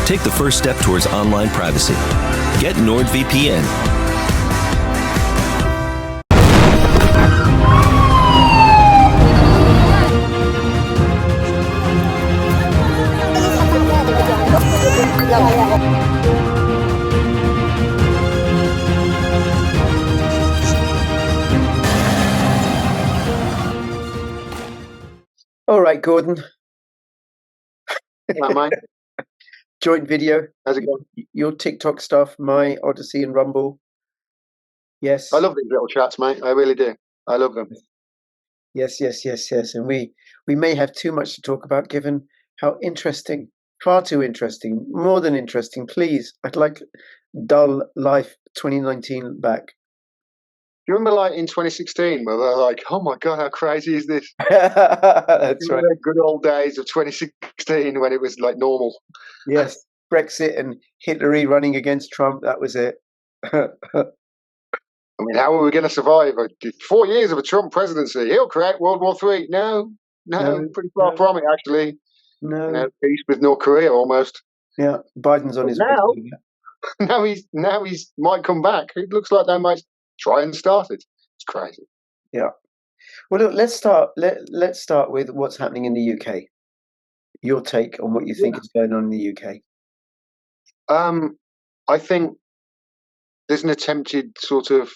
Take the first step towards online privacy. Get NordVPN. All right, Gordon. Mate. Joint video. How's it going? Your TikTok stuff, my ODYSEE and Rumble. Yes. I love these little chats, mate. I really do. I love them. Yes. And we may have too much to talk about, given how interesting, far too interesting, more than interesting. Please, I'd like dull life 2019 back. Do you remember, like, in 2016, where they're like, "Oh my God, how crazy is this?" That's right. The good old days of 2016 when it was like normal. Yes, Brexit and Hitler running against Trump. That was it. I mean, how are we going to survive? 4 years of a Trump presidency. He'll create World War III. No, pretty far from it, actually. No. You know, peace with North Korea almost. Yeah, Biden's on his way. Now he's might come back. It looks like they might try and start it. It's crazy. Yeah. Well, look, let's start. Let's start with what's happening in the UK. Your take on what you think is going on in the UK. I think there's an attempted sort of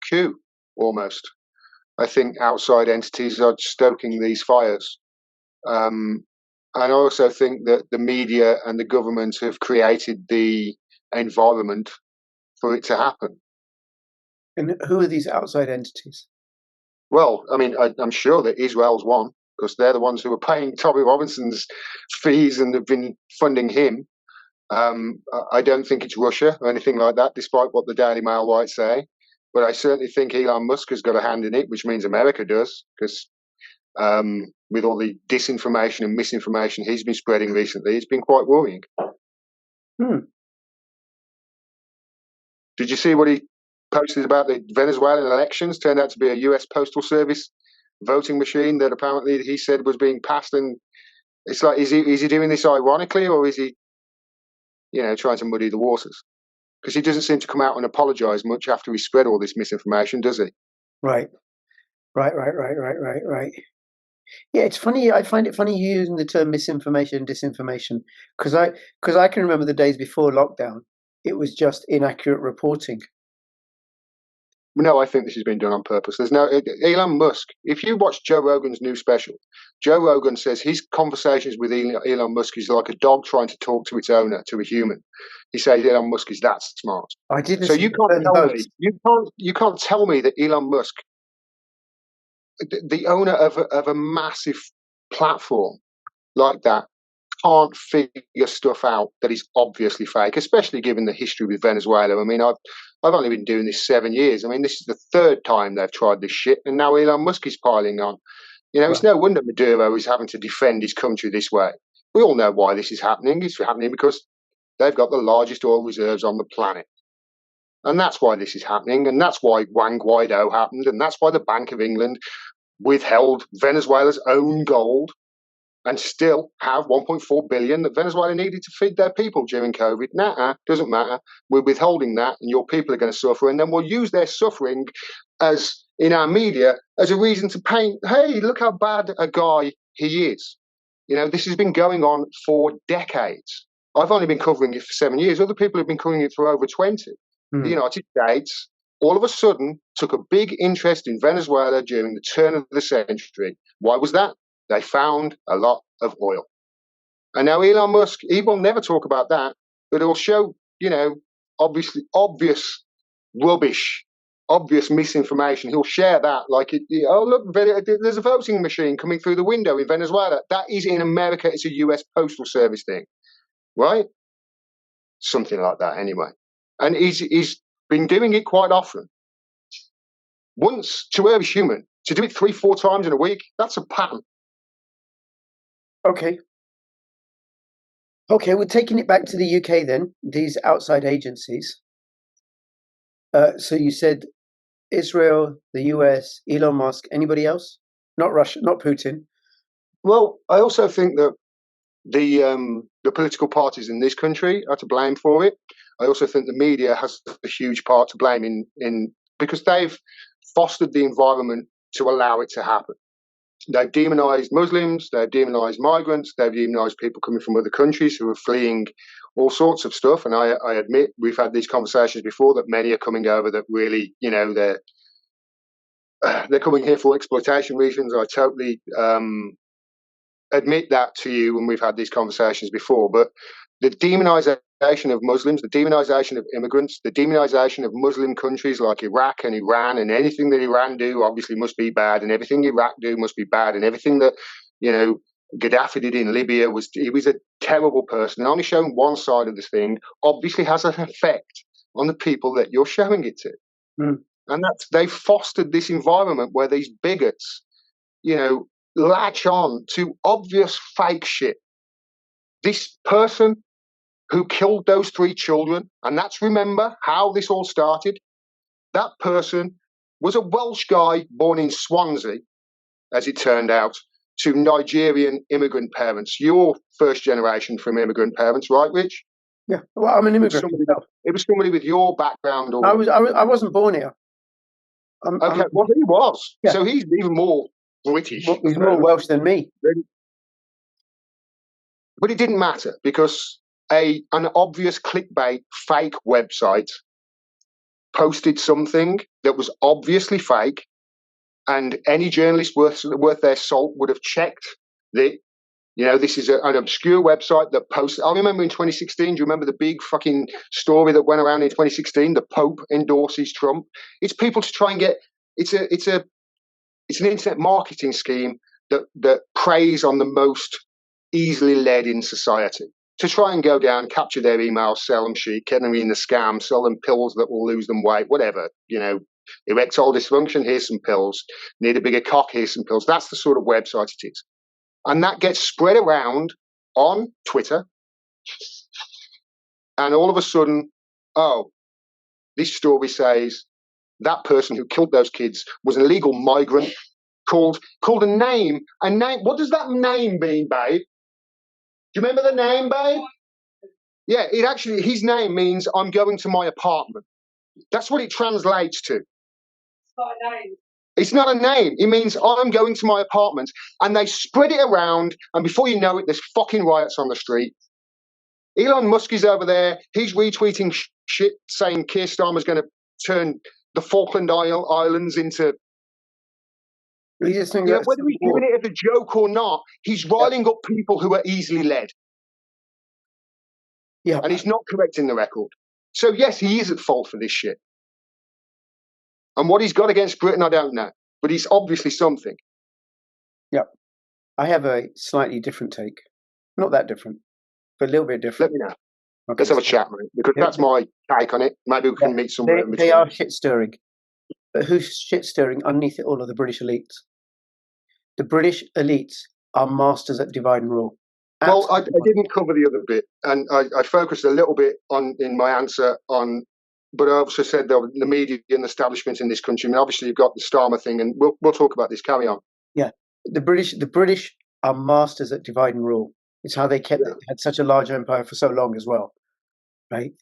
coup, almost. I think outside entities are stoking these fires. And I also think that the media and the government have created the environment for it to happen. And who are these outside entities? Well, I mean, I'm sure that Israel's one, because they're the ones who are paying Tommy Robinson's fees and have been funding him. I don't think it's Russia or anything like that, despite what the Daily Mail might say. But I certainly think Elon Musk has got a hand in it, which means America does, because with all the disinformation and misinformation he's been spreading recently, it's been quite worrying. Did you see what he posted about the Venezuelan elections? Turned out to be a US Postal Service voting machine that apparently he said was being passed. And it's like, is he doing this ironically, or is he, trying to muddy the waters? Because he doesn't seem to come out and apologise much after he spread all this misinformation, does he? Right. Yeah, it's funny. I find it funny you using the term misinformation and disinformation, because I can remember the days before lockdown. It was just inaccurate reporting. No, I think this has been done on purpose. There's no Elon Musk. If you watch Joe Rogan's new special, Joe Rogan says his conversations with Elon Musk is like a dog trying to talk to its owner, to a human. He says Elon Musk is that smart. I didn't. So you can't tell me. You can't tell me that Elon Musk, the owner of a massive platform like that, can't figure stuff out that is obviously fake, especially given the history with Venezuela. I mean, I've only been doing this 7 years. I mean, this is the third time they've tried this shit, and now Elon Musk is piling on. It's no wonder Maduro is having to defend his country this way. We all know why this is happening. It's happening because they've got the largest oil reserves on the planet. And that's why this is happening, and that's why Juan Guaido happened, and that's why the Bank of England withheld Venezuela's own gold and still have 1.4 billion that Venezuela needed to feed their people during COVID. Doesn't matter. We're withholding that, and your people are going to suffer, and then we'll use their suffering as in our media as a reason to paint, hey, look how bad a guy he is. This has been going on for decades. I've only been covering it for 7 years. Other people have been covering it for over 20. The United States, all of a sudden, took a big interest in Venezuela during the turn of the century. Why was that? They found a lot of oil. And now Elon Musk, he will never talk about that, but he'll show, obviously obvious rubbish, obvious misinformation. He'll share that like, look, there's a voting machine coming through the window in Venezuela. That is in America. It's a US Postal Service thing, right? Something like that anyway. And he's been doing it quite often. Once to err is human. To do it 3-4 times in a week, that's a pattern. Okay, we're taking it back to the UK then, these outside agencies. So you said Israel, the US, Elon Musk, anybody else? Not Russia, not Putin. Well, I also think that the political parties in this country are to blame for it. I also think the media has a huge part to blame in because they've fostered the environment to allow it to happen. They've demonized Muslims, they've demonized migrants, they've demonized people coming from other countries who are fleeing all sorts of stuff. And I admit we've had these conversations before that many are coming over that really, they're coming here for exploitation reasons. I totally admit that to you when we've had these conversations before. But the demonization of Muslims, the demonization of immigrants, the demonization of Muslim countries like Iraq and Iran, and anything that Iran do obviously must be bad, and everything Iraq do must be bad, and everything that Gaddafi did in Libya he was a terrible person, and only showing one side of the thing obviously has an effect on the people that you're showing it to. And they've fostered this environment where these bigots latch on to obvious fake shit. This person who killed those 3 children, and remember how this all started. That person was a Welsh guy born in Swansea, as it turned out, to Nigerian immigrant parents. You're first generation from immigrant parents, right, Rich? Yeah, well, I'm an immigrant. It was somebody with your background. I wasn't born here. Well, he was. Yeah. So he's even more British. He's more Welsh than me. But it didn't matter because an obvious clickbait fake website posted something that was obviously fake, and any journalist worth their salt would have checked that. This is an obscure website that posted. I remember in 2016. Do you remember the big fucking story that went around in 2016? The Pope endorses Trump. It's people to try and get. It's an internet marketing scheme that preys on the most easily led in society to try and go down, capture their emails, sell them shit, get them in the scam, sell them pills that will lose them weight, whatever. Erectile dysfunction. Here's some pills. Need a bigger cock. Here's some pills. That's the sort of website it is. And that gets spread around on Twitter. And all of a sudden, this story says that person who killed those kids was an illegal migrant called a name. A name. What does that name mean, babe? Do you remember the name, babe? Yeah, his name means I'm going to my apartment. That's what it translates to. It's not a name. It's not a name. It means I'm going to my apartment. And they spread it around, and before you know it, there's fucking riots on the street. Elon Musk is over there. He's retweeting shit saying Keir Starmer's going to turn the Falkland Islands into... whether he's doing it as a joke or not, he's riling up people who are easily led. Yeah. And he's not correcting the record. So, yes, he is at fault for this shit. And what he's got against Britain, I don't know. But he's obviously something. Yep. I have a slightly different take. Not that different, but a little bit different. Let me know. Okay, let's have a chat, mate, because that's my take on it. Maybe we can meet somewhere in between. They are shit-stirring. But who's shit-stirring underneath it all are the British elites. The British elites are masters at divide and rule. Well, I didn't cover the other bit, and I focused a little bit in my answer on... But I also said the media and the establishment in this country. I mean, obviously, you've got the Starmer thing, and we'll talk about this. Carry on. Yeah, the British are masters at divide and rule. It's how they had such a large empire for so long as well, right?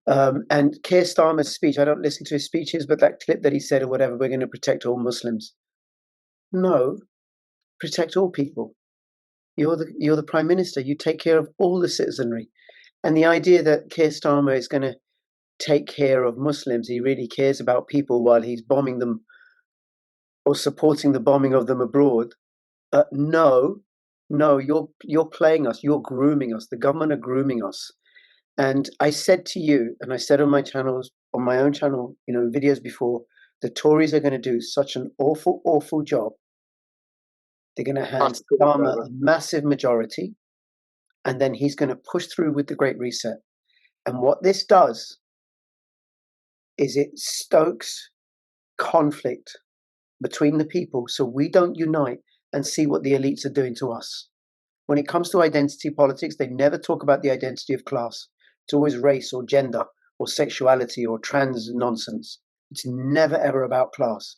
And Keir Starmer's speech, I don't listen to his speeches, but that clip that he said or whatever, we're going to protect all Muslims. No, protect all people. You're the Prime Minister. You take care of all the citizenry. And the idea that Keir Starmer is going to take care of Muslims, he really cares about people while he's bombing them or supporting the bombing of them abroad. No, you're playing us. You're grooming us. The government are grooming us. And I said to you, and I said on my channels, on my own channel, videos before, the Tories are going to do such an awful, awful job. They're going to hand Starmer a massive majority, and then he's going to push through with the Great Reset. And what this does is it stokes conflict between the people so we don't unite and see what the elites are doing to us. When it comes to identity politics, they never talk about the identity of class. It's always race or gender or sexuality or trans nonsense. It's never, ever about class.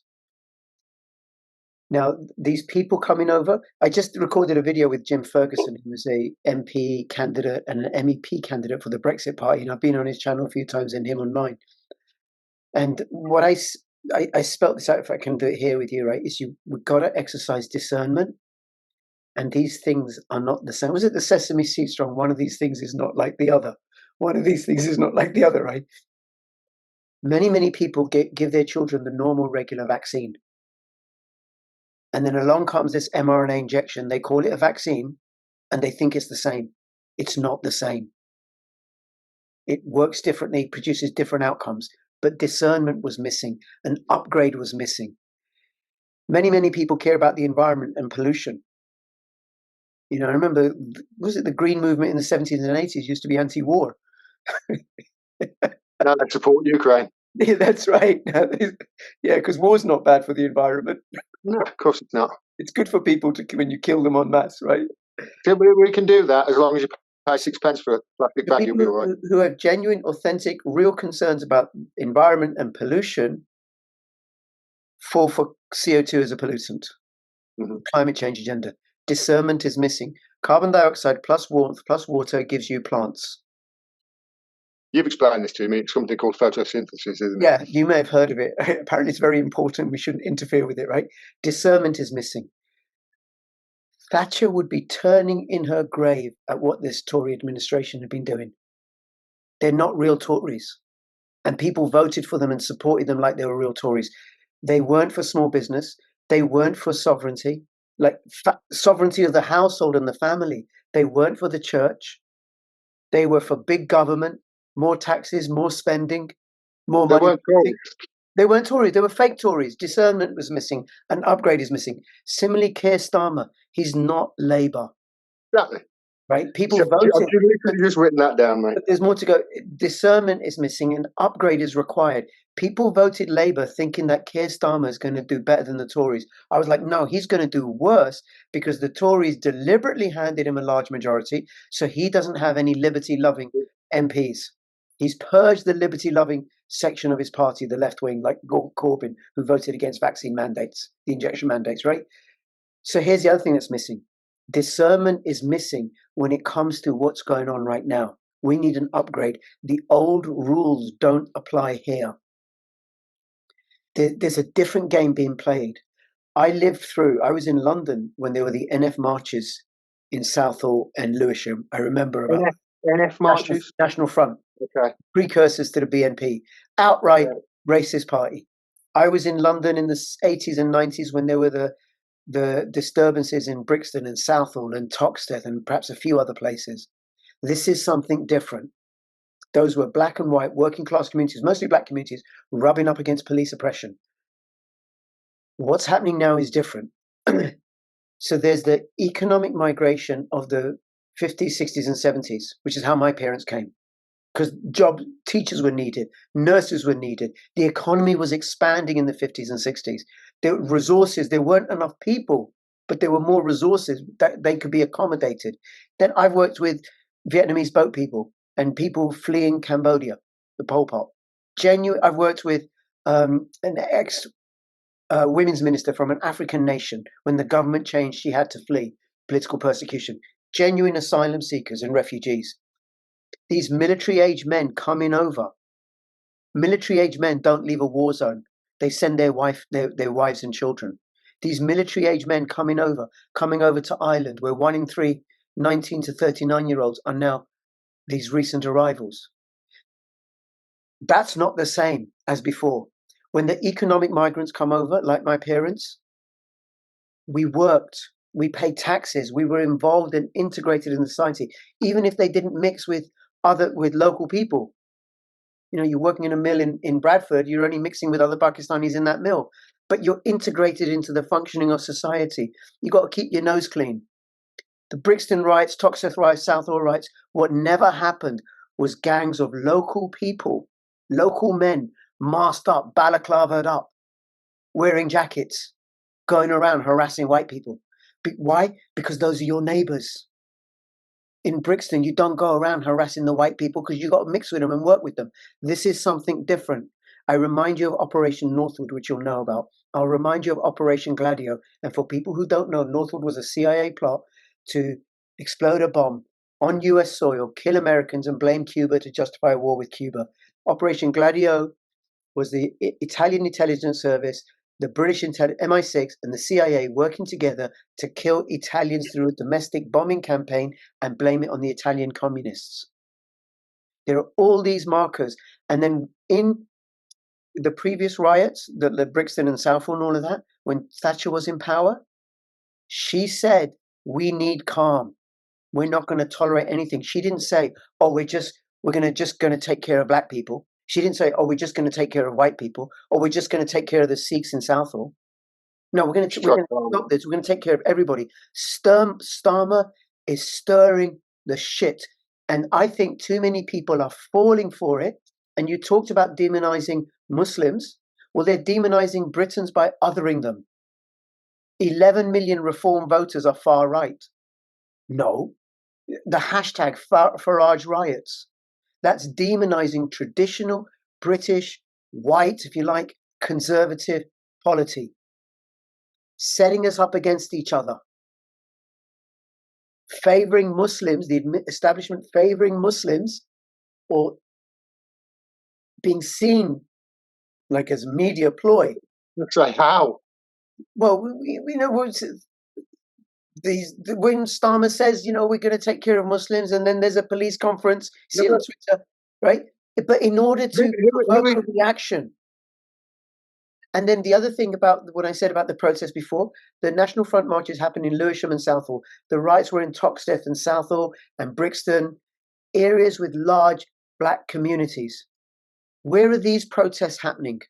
Now, these people coming over, I just recorded a video with Jim Ferguson, who was a MP candidate and an MEP candidate for the Brexit Party, and I've been on his channel a few times and him on mine. And what I spelt this out, if I can do it here with you, right, is we've got to exercise discernment, and these things are not the same. Was it the Sesame Seed Strong? One of these things is not like the other. One of these things is not like the other, right? Many people give their children the normal, regular vaccine. And then along comes this mRNA injection. They call it a vaccine, and they think it's the same. It's not the same. It works differently, produces different outcomes, but discernment was missing. An upgrade was missing. Many people care about the environment and pollution. You know, I remember, was it the Green Movement in the 70s and 80s used to be anti-war? Now they support Ukraine. Yeah, that's right. Yeah, because war's not bad for the environment. No, of course it's not. It's good for people when you kill them en masse, right? Yeah, we can do that as long as you pay 6 pence for a plastic bag, you'll be all right. Who have genuine, authentic, real concerns about environment and pollution fall for CO2 as a pollutant. Mm-hmm. Climate change agenda. Discernment is missing. Carbon dioxide plus warmth plus water gives you plants. You've explained this to me. It's something called photosynthesis, isn't it? Yeah, you may have heard of it. Apparently it's very important. We shouldn't interfere with it, right? Discernment is missing. Thatcher would be turning in her grave at what this Tory administration had been doing. They're not real Tories. And people voted for them and supported them like they were real Tories. They weren't for small business. They weren't for sovereignty, like sovereignty of the household and the family. They weren't for the church. They were for big government, more taxes, more spending, more money. They weren't Tories. They weren't Tories. They were fake Tories. Discernment was missing. An upgrade is missing. Similarly, Keir Starmer, he's not Labour. Exactly. Right? People voted. I've just written that down, mate. But there's more to go. Discernment is missing. An upgrade is required. People voted Labour thinking that Keir Starmer is going to do better than the Tories. I was like, no, he's going to do worse because the Tories deliberately handed him a large majority, so he doesn't have any liberty-loving MPs. He's purged the liberty-loving section of his party, the left wing, like Corbyn, who voted against vaccine mandates, the injection mandates, right? So here's the other thing that's missing. Discernment is missing when it comes to what's going on right now. We need an upgrade. The old rules don't apply here. There's a different game being played. I was in London when there were the NF marches in Southall and Lewisham. I remember about NF marches? National Front. Okay. Precursors to the BNP. Outright racist party. I was in London in the 80s and 90s when there were the disturbances in Brixton and Southall and Toxteth and perhaps a few other places. This is something different. Those were black and white working class communities, mostly black communities, rubbing up against police oppression. What's happening now is different. So there's the economic migration of the 50s, 60s and 70s, which is how my parents came. Because teachers were needed, nurses were needed. The economy was expanding in the 50s and 60s. There were resources, there weren't enough people, but there were more resources that they could be accommodated. Then I've worked with Vietnamese boat people and people fleeing Cambodia, the Pol Pot. I've worked with an ex-women's minister from an African nation. When the government changed, she had to flee political persecution. Genuine asylum seekers and refugees. These military-age men coming over. Military-age men don't leave a war zone. They send their wives and children. These military-age men coming over to Ireland, where 1 in 3 19 to 39-year-olds are now these recent arrivals. That's not the same as before. When the economic migrants come over, like my parents, we worked, we paid taxes, we were involved and integrated in society, even if they didn't mix with local people. You know, you're working in a mill in Bradford, you're only mixing with other Pakistanis in that mill, but you're integrated into the functioning of society. You've got to keep your nose clean. The Brixton riots, Toxteth riots, Southall riots, what never happened was gangs of local people, local men, masked up, balaclavaed up, wearing jackets, going around harassing white people. Why? Because those are your neighbours. In Brixton, you don't go around harassing the white people because you've got to mix with them and work with them. This is something different. I remind you of Operation Northwood, which you'll know about. I'll remind you of Operation Gladio. And for people who don't know, Northwood was a CIA plot to explode a bomb on US soil, kill Americans, and blame Cuba to justify a war with Cuba. Operation Gladio was the Italian intelligence service, the British MI6, and the CIA working together to kill Italians through a domestic bombing campaign and blame it on the Italian communists. There are all these markers. And then in the previous riots, the Brixton and Southall and all of that, when Thatcher was in power, she said, we need calm. We're not going to tolerate anything. She didn't say, oh, we're just going to take care of black people. She didn't say, oh, we're just going to take care of white people, or we're just going to take care of the Sikhs in Southall. No, we're going to stop this. We're going to take care of everybody. Starmer is stirring the shit. And I think too many people are falling for it. And you talked about demonizing Muslims. Well, they're demonizing Britons by othering them. 11 million reform voters are far right. No. The hashtag Farage riots. That's demonizing traditional British, white, if you like, conservative polity. Setting us up against each other. Favoring Muslims, the establishment favoring Muslims, or being seen like as media ploy. It's like how? Well, we know when Starmer says, we're going to take care of Muslims, and then there's a police conference, see it on Twitter, right? But in order to provoke a reaction. And then the other thing about what I said about the protest before, the National Front marches happened in Lewisham and Southall. The riots were in Toxteth and Southall and Brixton, areas with large black communities. Where are these protests happening?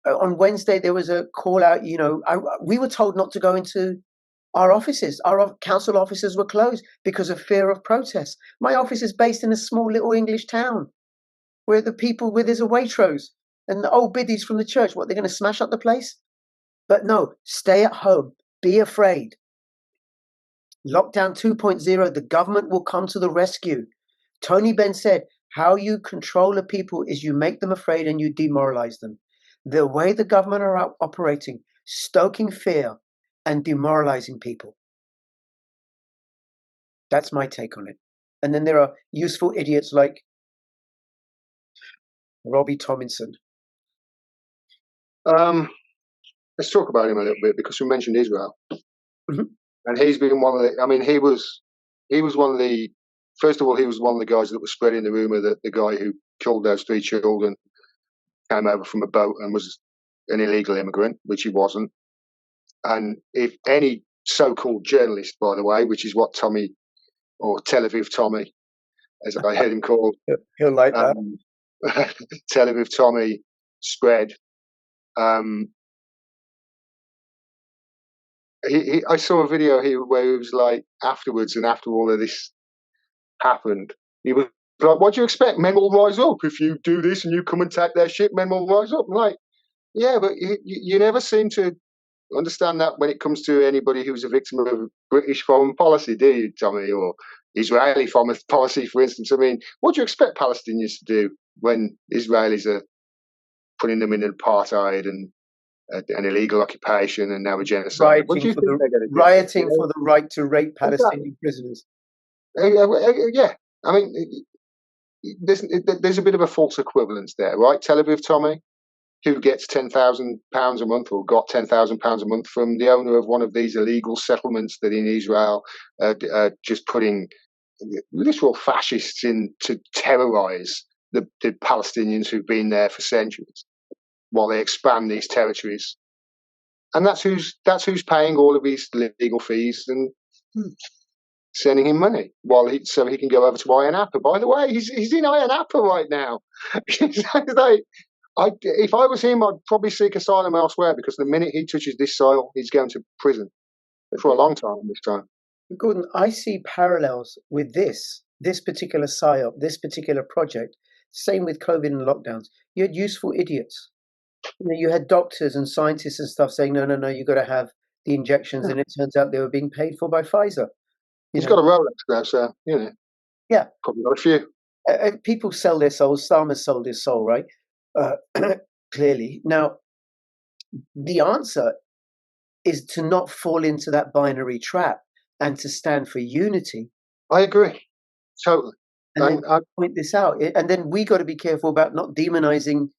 On Wednesday, there was a call out, we were told not to go into our offices. Our council offices were closed because of fear of protest. My office is based in a small little English town where there's a Waitrose and the old biddies from the church. What, they're going to smash up the place? But no, stay at home. Be afraid. Lockdown 2.0, the government will come to the rescue. Tony Benn said, how you control a people is you make them afraid and you demoralize them. The way the government are operating, stoking fear and demoralizing people. That's my take on it. And then there are useful idiots like Robbie Tomlinson. Let's talk about him a little bit because we mentioned Israel, Mm-hmm. and he's been one of the. I mean, he was one of the. First of all, he was one of the guys that was spreading the rumor that the guy who killed those 3 children came over from a boat and was an illegal immigrant, which he wasn't. And if any so-called journalist, by the way, which is what Tommy, or Tel Aviv Tommy, as I heard him called, he'll like that. Tel Aviv Tommy spread. I saw a video here where he was like, afterwards and after all of this happened, he was like, what do you expect? Men will rise up. If you do this and you come and take their shit, men will rise up. I'm like, yeah, but you never seem to understand that when it comes to anybody who's a victim of British foreign policy, do you, Tommy? Or Israeli foreign policy, for instance. I mean, what do you expect Palestinians to do when Israelis are putting them in apartheid and an illegal occupation and now a genocide? What do you think they're going to do? Rioting for the right to rape Palestinian prisoners. Yeah, I mean, there's a bit of a false equivalence there, right? Tel Aviv Tommy, who gets £10,000 a month, or got £10,000 a month from the owner of one of these illegal settlements that in Israel just putting literal fascists in to terrorize the Palestinians who've been there for centuries while they expand these territories. And that's who's paying all of these legal fees and sending him money so he can go over to Ayia Napa. By the way, he's in Ayia Napa right now. If I was him, I'd probably seek asylum elsewhere, because the minute he touches this soil, he's going to prison for a long time this time. Gordon, I see parallels with this particular PSYOP, this particular project. Same with COVID and lockdowns. You had useful idiots. You had doctors and scientists and stuff saying, no, you got to have the injections, and it turns out they were being paid for by Pfizer. He's got a Rolex now, so, Yeah. Probably got a few. People sell their souls. Starmer sold his soul, right? Clearly. Now, the answer is to not fall into that binary trap and to stand for unity. I agree, totally. And And then point this out. And then we got to be careful about not demonizing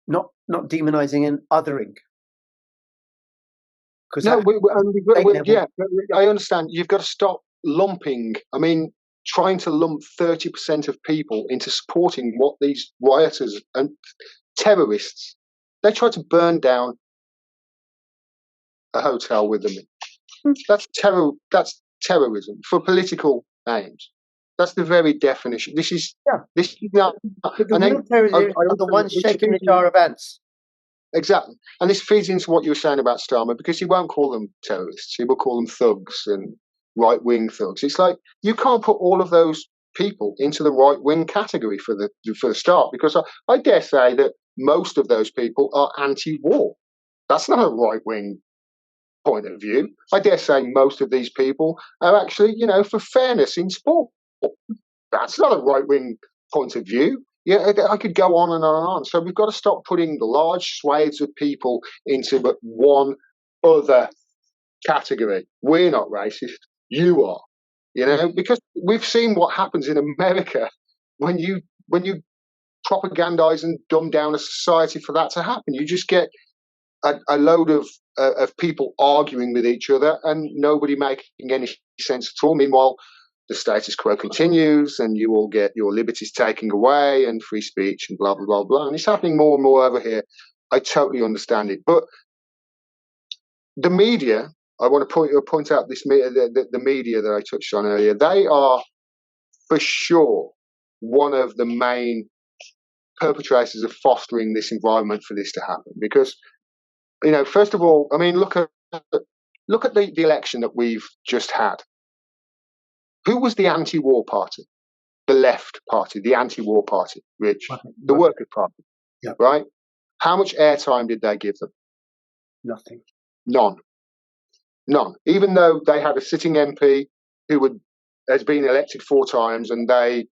and othering. no, yeah, I understand. You've got to stop lumping. I mean, trying to lump 30% of people into supporting what these rioters and terrorists, they tried to burn down a hotel with them. That's terror. That's terrorism for political aims. That's the very definition. This is not. But the And real then terrorists are the ones shaking the jar of ants. Exactly. And this feeds into what you were saying about Starmer, because he won't call them terrorists. He will call them thugs and right-wing thugs. It's like, you can't put all of those people into the right-wing category for the start, because I dare say that most of those people are anti-war. That's not a right-wing point of view. I dare say most of these people are actually, for fairness in sport. That's not a right-wing point of view. Yeah, I could go on and on and on. So we've got to stop putting large swathes of people into but one other category. We're not racist. You are. Because we've seen what happens in America when you propagandize and dumb down a society for that to happen. You just get a load of people arguing with each other and nobody making any sense at all. Meanwhile, the status quo continues and you will get your liberties taken away and free speech and blah, blah, blah, blah. And it's happening more and more over here. I totally understand it. But the media, I want to point out this the media that I touched on earlier, they are for sure one of the main perpetrators of fostering this environment for this to happen. Because, first of all, I mean, look at the election that we've just had. Who was the anti-war party? The left party, the anti-war party, Rich, the Workers' Party, right? How much airtime did they give them? Nothing. None. Even though they had a sitting MP who has been elected 4 times, and there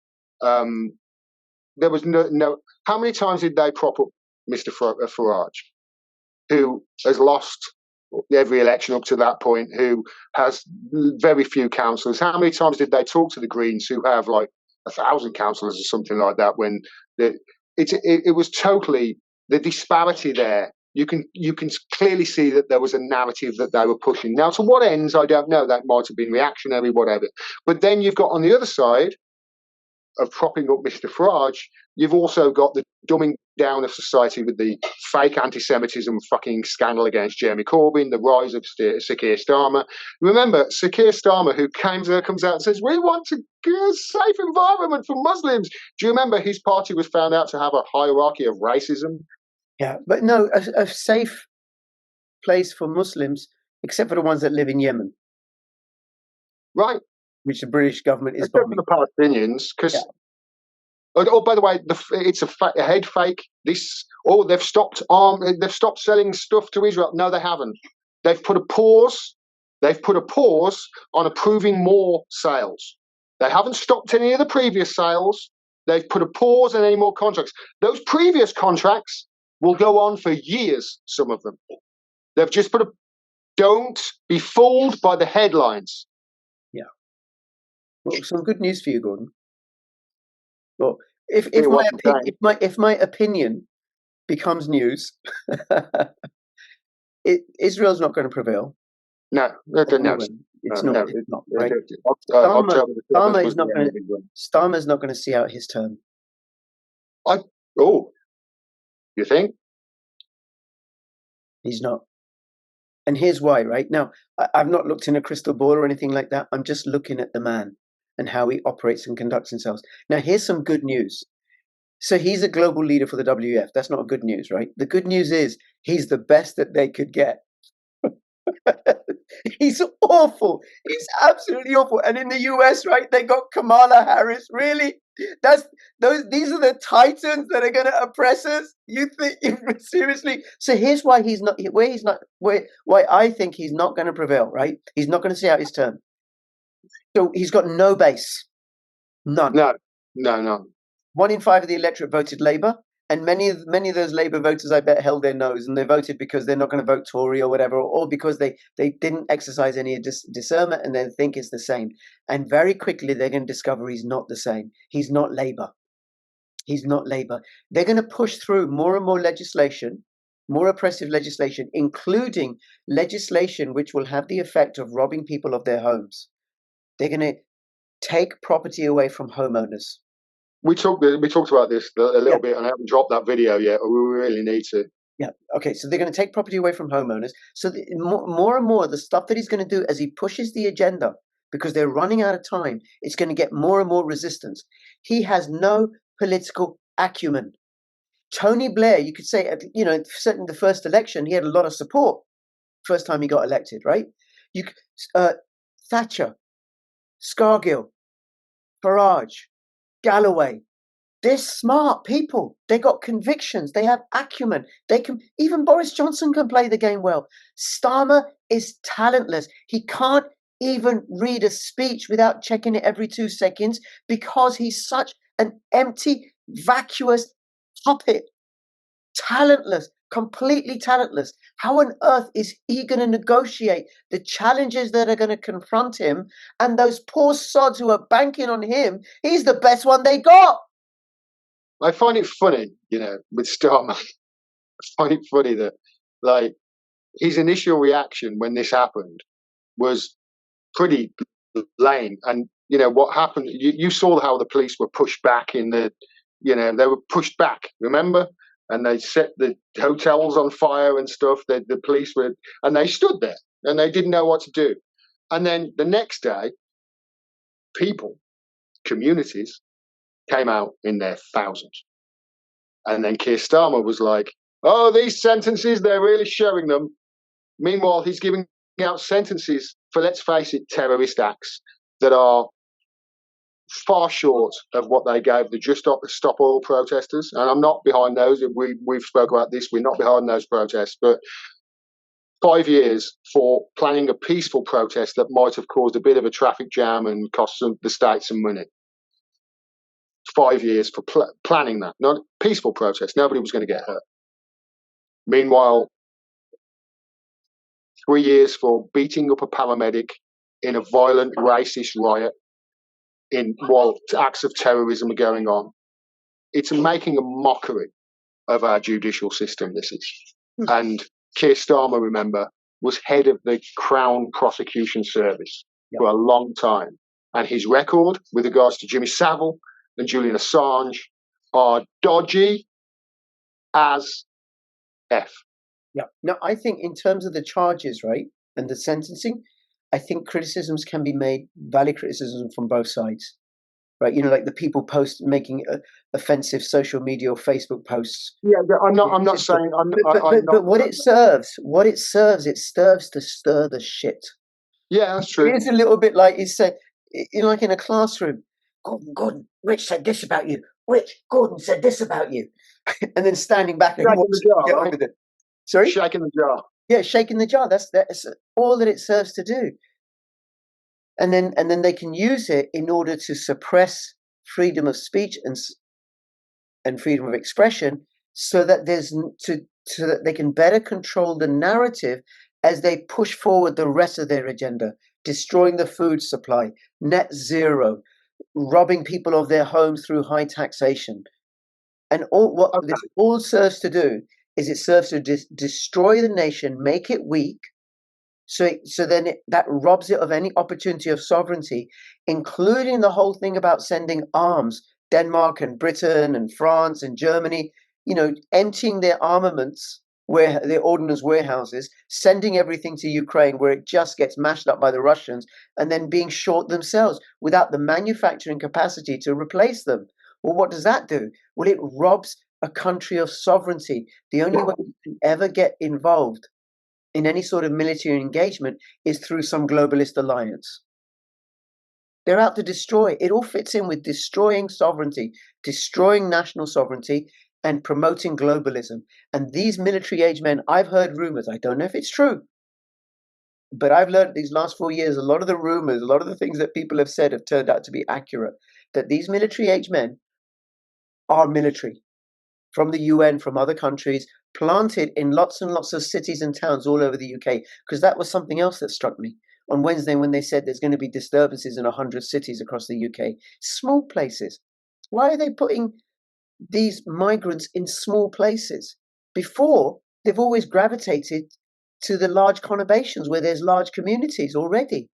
was no. How many times did they prop up Mr. Farage, who has lost every election up to that point, who has very few councillors? How many times did they talk to the Greens, who have like 1,000 councillors or something like that? When it was totally the disparity there. You can clearly see that there was a narrative that they were pushing. Now, to what ends, I don't know. That might have been reactionary, whatever. But then you've got on the other side of propping up Mr. Farage, you've also got the dumbing down of society with the fake anti-Semitism fucking scandal against Jeremy Corbyn, the rise of Sir Keir Starmer. Remember, Sir Keir Starmer, who comes out and says, we want a safe environment for Muslims. Do you remember his party was found out to have a hierarchy of racism? Yeah, but no, a safe place for Muslims, except for the ones that live in Yemen. Right. Which the British government is bombing. The Palestinians, because oh, by the way, it's a head fake. They've stopped selling stuff to Israel. No, they haven't. They've put a pause. On approving more sales. They haven't stopped any of the previous sales. They've put a pause on any more contracts. Those previous contracts will go on for years. Some of them. They've just put a. Don't be fooled by the headlines. Yeah. Well, some good news for you, Gordon. Well, if my opinion becomes news, Israel's not going to prevail. No, it's not right. Starmer's not going to see out his term. You think? He's not. And here's why, right? Now, I've not looked in a crystal ball or anything like that. I'm just looking at the man and how he operates and conducts himself. Now, here's some good news. So he's a global leader for the WEF. That's not good news, right? The good news is he's the best that they could get. He's awful. He's absolutely awful. And in the US, right, they got Kamala Harris. Really? These are the titans that are going to oppress us? You think seriously? So here's why why I think he's not going to prevail, right? He's not going to see out his term. So he's got no base. None. No. 1 in 5 of the electorate voted Labour. And many of those Labour voters, I bet, held their nose, and they voted because they're not going to vote Tory or whatever, or because they didn't exercise any discernment and they think it's the same. And very quickly they're going to discover he's not the same. He's not Labour. He's not Labour. They're going to push through more and more legislation, more oppressive legislation, including legislation which will have the effect of robbing people of their homes. They're going to take property away from homeowners. We talked about this a little bit, and I haven't dropped that video yet. We really need to. Yeah. Okay. So they're going to take property away from homeowners. So more and more, the stuff that he's going to do as he pushes the agenda, because they're running out of time, it's going to get more and more resistance. He has no political acumen. Tony Blair, you could say, certainly the first election, he had a lot of support. First time he got elected, right? Thatcher, Scargill, Farage, Galloway. They're smart people. They got convictions. They have acumen. Even Boris Johnson can play the game well. Starmer is talentless. He can't even read a speech without checking it every 2 seconds because he's such an empty, vacuous puppet. Talentless, completely talentless. How on earth is he going to negotiate the challenges that are going to confront him? And those poor sods who are banking on him, he's the best one they got. I find it funny, with Starmer. I find it funny that, like, his initial reaction when this happened was pretty lame. And, what happened, you saw how the police were pushed back they were pushed back, remember? And they set the hotels on fire and stuff. The police were, and they stood there and they didn't know what to do. And then the next day, communities came out in their thousands. And then Keir Starmer was like, oh, these sentences, they're really showing them. Meanwhile, he's giving out sentences for, let's face it, terrorist acts that are far short of what they gave the Just Stop Oil protesters. And I'm not behind those. We've spoke about this. We're not behind those protests. But 5 years for planning a peaceful protest that might have caused a bit of a traffic jam and cost the state some money. 5 years for planning that, not a peaceful protest. Nobody was going to get hurt. Meanwhile, 3 years for beating up a paramedic in a violent, racist riot while acts of terrorism are going on. It's making a mockery of our judicial system, this is. And Keir Starmer, remember, was head of the Crown Prosecution Service for a long time. And his record with regards to Jimmy Savile and Julian Assange are dodgy as F. Yeah. No, I think in terms of the charges, right, and the sentencing, I think criticisms can be made, valid criticism from both sides, right? Like the people making offensive social media or Facebook posts. Yeah, I'm not saying. But what it serves to stir the shit. Yeah, that's true. It's a little bit like you said, like in a classroom. Gordon, Rich said this about you. Rich, Gordon said this about you. And then standing back and get on with it. Sorry? Shaking the jar. Yeah, shaking the jar. That's all that it serves to do. And then they can use it in order to suppress freedom of speech and freedom of expression, so that so that they can better control the narrative as they push forward the rest of their agenda, destroying the food supply, net zero, robbing people of their homes through high taxation. And this all serves to do is it serves to destroy the nation, make it weak, so then that robs it of any opportunity of sovereignty, including the whole thing about sending arms. Denmark and Britain and France and Germany, emptying their armaments, their ordnance warehouses, sending everything to Ukraine where it just gets mashed up by the Russians, and then being short themselves without the manufacturing capacity to replace them. Well, what does that do? Well, it robs a country of sovereignty. The only way you can ever get involved in any sort of military engagement is through some globalist alliance. They're out to destroy. It all fits in with destroying sovereignty, destroying national sovereignty, and promoting globalism. And these military age men, I've heard rumors. I don't know if it's true, but I've learned these last 4 years, a lot of the rumors, a lot of the things that people have said have turned out to be accurate, that these military age men are military. from the UN, from other countries, planted in lots and lots of cities and towns all over the UK, because that was something else that struck me on Wednesday when they said there's going to be disturbances in 100 cities across the UK. Small places. Why are they putting these migrants in small places? Before, they've always gravitated to the large conurbations where there's large communities already.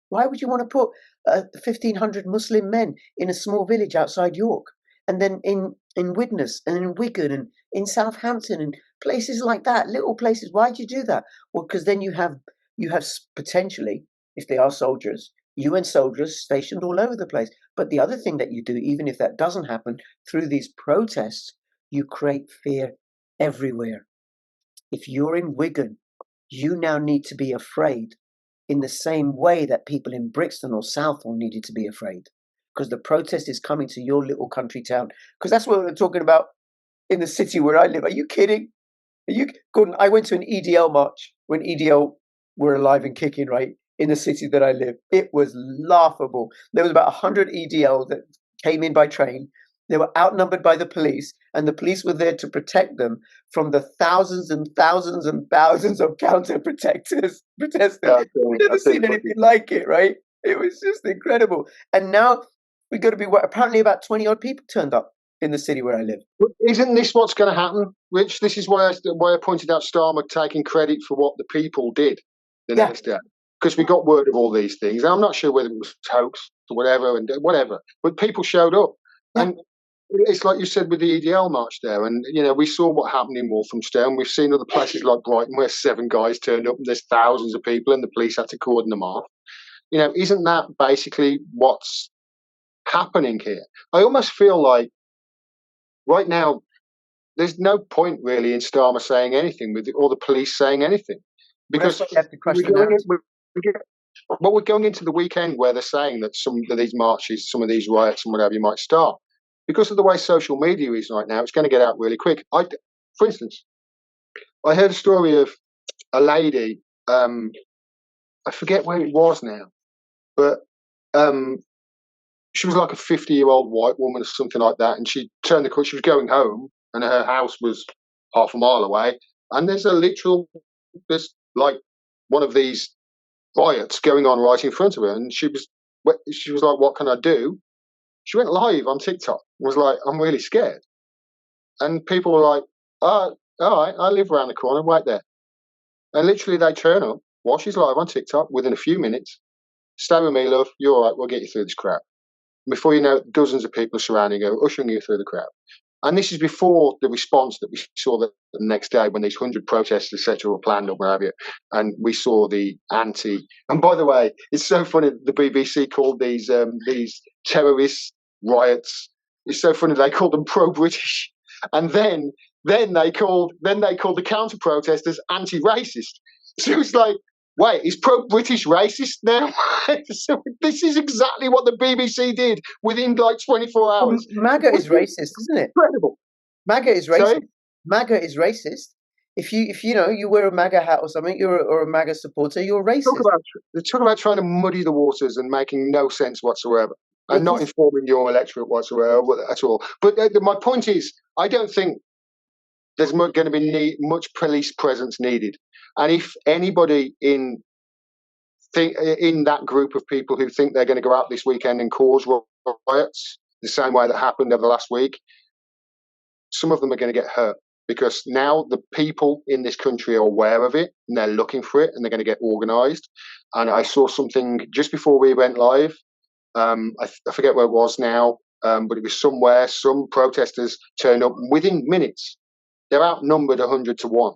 Why would you want to put 1,500 Muslim men in a small village outside York? And then in Widnes and in Wigan and in Southampton and places like that, little places. Why'd you do that? Well, because then you have potentially, if they are soldiers, UN soldiers stationed all over the place. But the other thing that you do, even if that doesn't happen, through these protests, you create fear everywhere. If you're in Wigan, you now need to be afraid in the same way that people in Brixton or Southall needed to be afraid, because the protest is coming to your little country town. Because that's what we're talking about in the city where I live. Are you kidding? Gordon, I went to an EDL march when EDL were alive and kicking, right, in the city that I live. It was laughable. There was about 100 EDL that came in by train. They were outnumbered by the police, and the police were there to protect them from the thousands and thousands and thousands of counter protesters. I've never seen anything like it, right? It was just incredible. And now we're going to be, apparently about 20 odd people turned up in the city where I live. But isn't this what's going to happen, Rich? This is why I pointed out Starmer taking credit for what the people did the next day. Because we got word of all these things. And I'm not sure whether it was hoax or whatever, but people showed up. Yeah. And it's like you said with the EDL march there. And, we saw what happened in Walthamstow. And we've seen other places like Brighton where 7 guys turned up and there's thousands of people and the police had to cordon them off. Isn't that basically what's happening here? I almost feel like right now, there's no point really in Starmer saying anything or the police saying anything, because we're going into the weekend where they're saying that some of these marches, some of these riots and whatever you might start. Because of the way social media is right now, it's going to get out really quick. For instance, I heard a story of a lady, I forget where it was now, but she was like a 50-year-old white woman or something like that, and she turned the corner. She was going home, and her house was half a mile away. And there's like one of these riots going on right in front of her, and she was like, "What can I do?" She went live on TikTok. Was like, "I'm really scared," and people were like, "Oh, all right, I live around the corner. Wait there." And literally, they turn up while she's live on TikTok. Within a few minutes, "Stay with me, love. You're all right. We'll get you through this crowd." Before you know it, dozens of people surrounding her, ushering you through the crowd. And this is before the response that we saw the next day when these 100 protests, etc., were planned or what have you. And we saw the anti. And by the way, it's so funny. The BBC called these terrorist riots. It's so funny. They called them pro-British, and then they called the counter protesters anti-racist. So it's like, wait, is pro-British racist now? So this is exactly what the BBC did within like 24 hours. Well, MAGA is racist, isn't it? Incredible. MAGA is racist. Sorry? MAGA is racist. If you wear a MAGA hat or something, or a MAGA supporter, you're racist. Talk about trying to muddy the waters and making no sense whatsoever, and not informing your electorate whatsoever at all. But my point is, I don't think there's going to be much police presence needed. And if anybody in that group of people who think they're going to go out this weekend and cause riots, the same way that happened over the last week, some of them are going to get hurt, because now the people in this country are aware of it and they're looking for it and they're going to get organised. And I saw something just before we went live. I forget where it was now, but it was somewhere. Some protesters turned up within minutes. They're outnumbered 100 to 1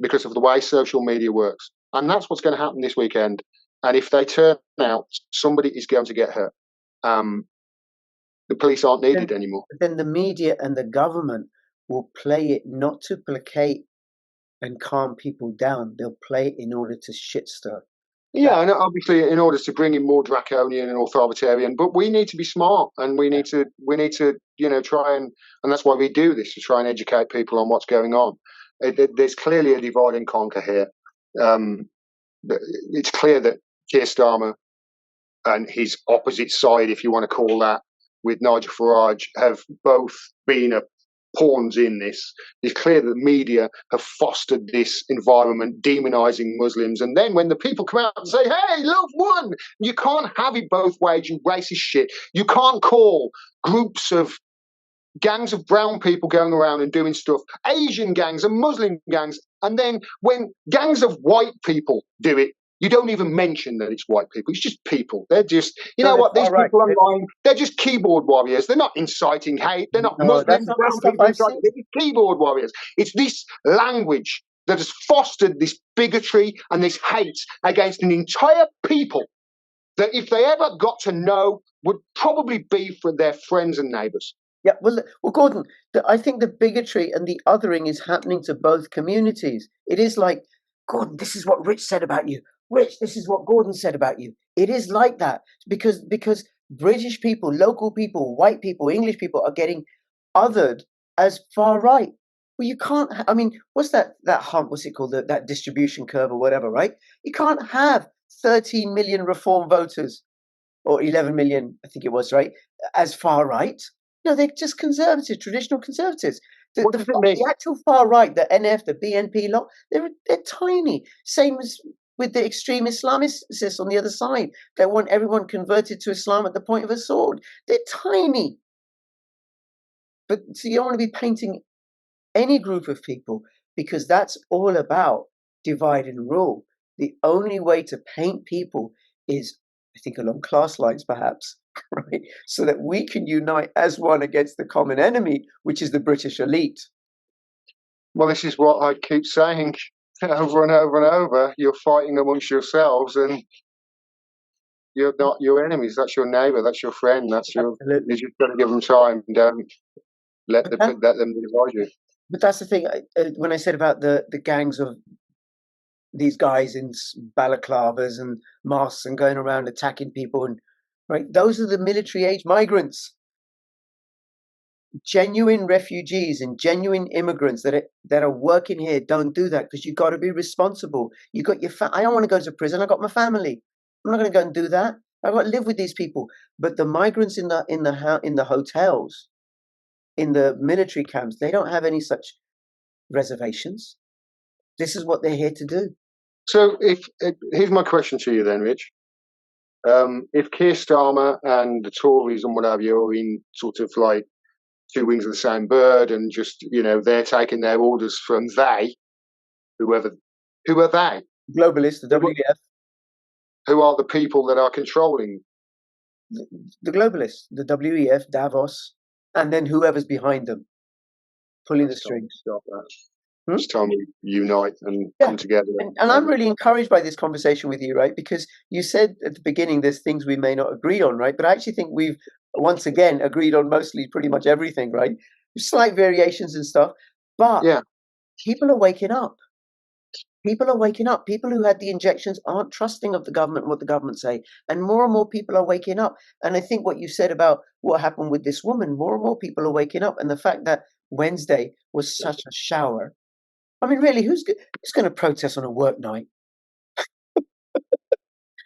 because of the way social media works. And that's what's going to happen this weekend. And if they turn out, somebody is going to get hurt. The police aren't needed anymore. Then the media and the government will play it not to placate and calm people down. They'll play it in order to shit stir. Yeah, and obviously in order to bring in more draconian and authoritarian. But we need to be smart, and we need to try and that's why we do this, to try and educate people on what's going on. There's clearly a divide and conquer here. It's clear that Keir Starmer and his opposite side, if you want to call that, with Nigel Farage, have both been pawns in this. It's clear that the media have fostered this environment, demonising Muslims. And then when the people come out and say, hey, love won, you can't have it both ways, you racist shit. You can't call groups of gangs of brown people going around and doing stuff, Asian gangs and Muslim gangs, and then when gangs of white people do it, you don't even mention that it's white people. It's just people. They're just, you know what, these people online, they're just keyboard warriors. They're not inciting hate. They're not Muslim, that's not the brown stuff people I've inciting. seen. They're just keyboard warriors. It's this language that has fostered this bigotry and this hate against an entire people that if they ever got to know would probably be for their friends and neighbours. Yeah, well, Gordon, I think the bigotry and the othering is happening to both communities. It is like, Gordon, this is what Rich said about you. Rich, this is what Gordon said about you. It is like that because British people, local people, white people, English people are getting othered as far right. Well, you can't. I mean, what's that hump? What's it called? That distribution curve or whatever, right? You can't have 13 million Reform voters or 11 million, I think it was, right, as far right. No, they're just conservatives, traditional conservatives. The actual far right, the NF, the BNP lot, they're tiny. Same as with the extreme Islamists on the other side. They want everyone converted to Islam at the point of a sword. They're tiny. But so you don't want to be painting any group of people because that's all about divide and rule. The only way to paint people is, I think, along class lines, perhaps, right? So that we can unite as one against the common enemy, which is the British elite. Well, this is what I keep saying over and over and over. You're fighting amongst yourselves, and you're not your enemies. That's your neighbour. That's your friend. That's your. You just got to give them time. Don't let them divide you. But that's the thing. When I said about the gangs of these guys in balaclavas and masks and going around attacking people, and right, those are the military age migrants. Genuine refugees and genuine immigrants that are working here don't do that because you got to be responsible. You got your I don't want to go to prison. I got my family. I'm not going to go and do that. I got to live with these people. But the migrants in the hotels, in the military camps, they don't have any such reservations. This is what they're here to do. So, here's my question to you then, Rich. If Keir Starmer and the Tories and what have you are in sort of like two wings of the same bird, and just they're taking their orders from who are they? Globalists, the WEF. Who are the people that are controlling? The globalists, the WEF, Davos, and then whoever's behind them, pulling the strings. Stop that. It's time we unite and come together. And I'm really encouraged by this conversation with you, right? Because you said at the beginning there's things we may not agree on, right? But I actually think we've once again agreed on mostly pretty much everything, right? Slight variations and stuff. But people are waking up. People are waking up. People who had the injections aren't trusting of the government and what the government say. And more people are waking up. And I think what you said about what happened with this woman, more and more people are waking up. And the fact that Wednesday was such a shower. I mean, really, who's going to protest on a work night? It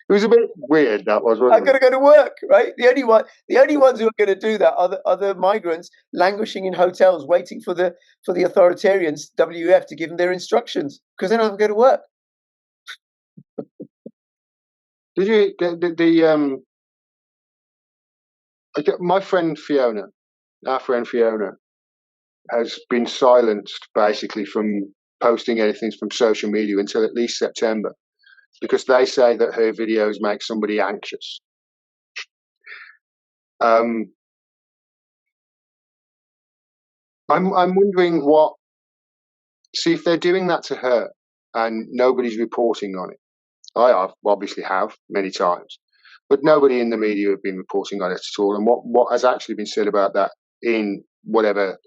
was a bit weird, that was, wasn't it? I've got to go to work, right? The only ones who are going to do that are the migrants languishing in hotels, waiting for the authoritarians, WF, to give them their instructions because they don't have to go to work. Did you my friend Fiona, our friend Fiona, has been silenced basically from posting anything from social media until at least September, because they say that her videos make somebody anxious. I'm wondering see if they're doing that to her and nobody's reporting on it. I obviously have many times, but nobody in the media have been reporting on it at all. And what has actually been said about that in whatever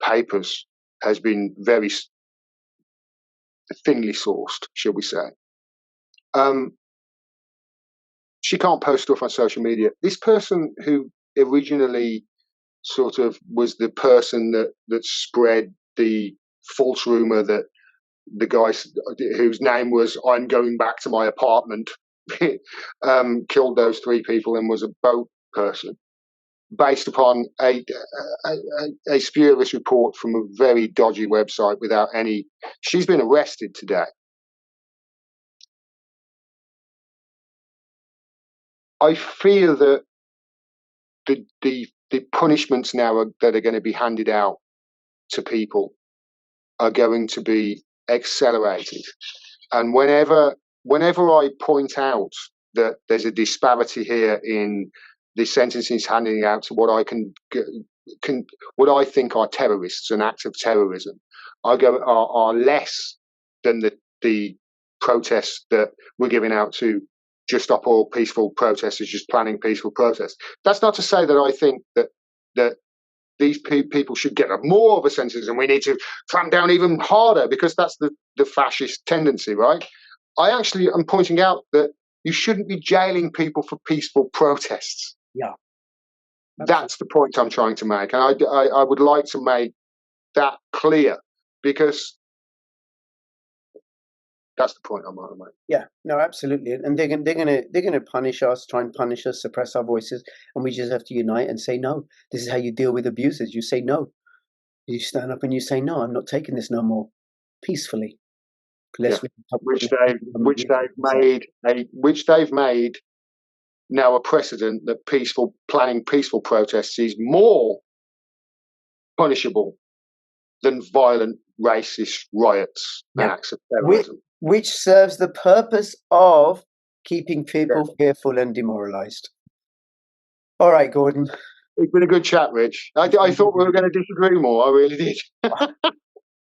papers has been very thinly sourced, shall we say. She can't post stuff on social media. This person who originally sort of was the person that spread the false rumor that the guy whose name was "I'm going back to my apartment" killed those three people and was a boat person. based upon a spurious report from a very dodgy website without any. She's been arrested today. I fear that the punishments now that are going to be handed out to people are going to be accelerated. And whenever I point out that there's a disparity here in the sentences handing out to what I think are terrorists, an act of terrorism, are less than the protests that we're giving out to just stop all peaceful protesters, just planning peaceful protests. That's not to say that I think that these people should get more of a sentence and we need to clamp down even harder, because that's the fascist tendency, right? I actually am pointing out that you shouldn't be jailing people for peaceful protests. Yeah. That's the point I'm trying to make. And I would like to make that clear, because that's the point I'm trying to make. Yeah, no, absolutely. And they're gonna punish us, try and punish us, suppress our voices, and we just have to unite and say no. This is how you deal with abusers. You say no. You stand up and you say no. I'm not taking this no more. Peacefully. Yeah. Which they've made now a precedent that planning peaceful protests is more punishable than violent racist riots and acts of terrorism. Which serves the purpose of keeping people fearful and demoralized. All right, Gordon. It's been a good chat, Rich. I thought we were going to disagree more. I really did.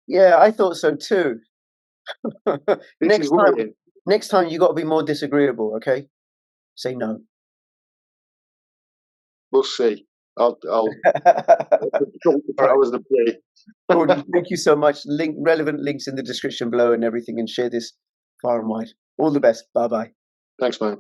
Yeah, I thought so too. Next time you got to be more disagreeable, okay? Say no. We'll see. I'll that was the play. Gordon, thank you so much. Relevant links in the description below and everything, and share this far and wide. All the best. Bye-bye. Thanks, man.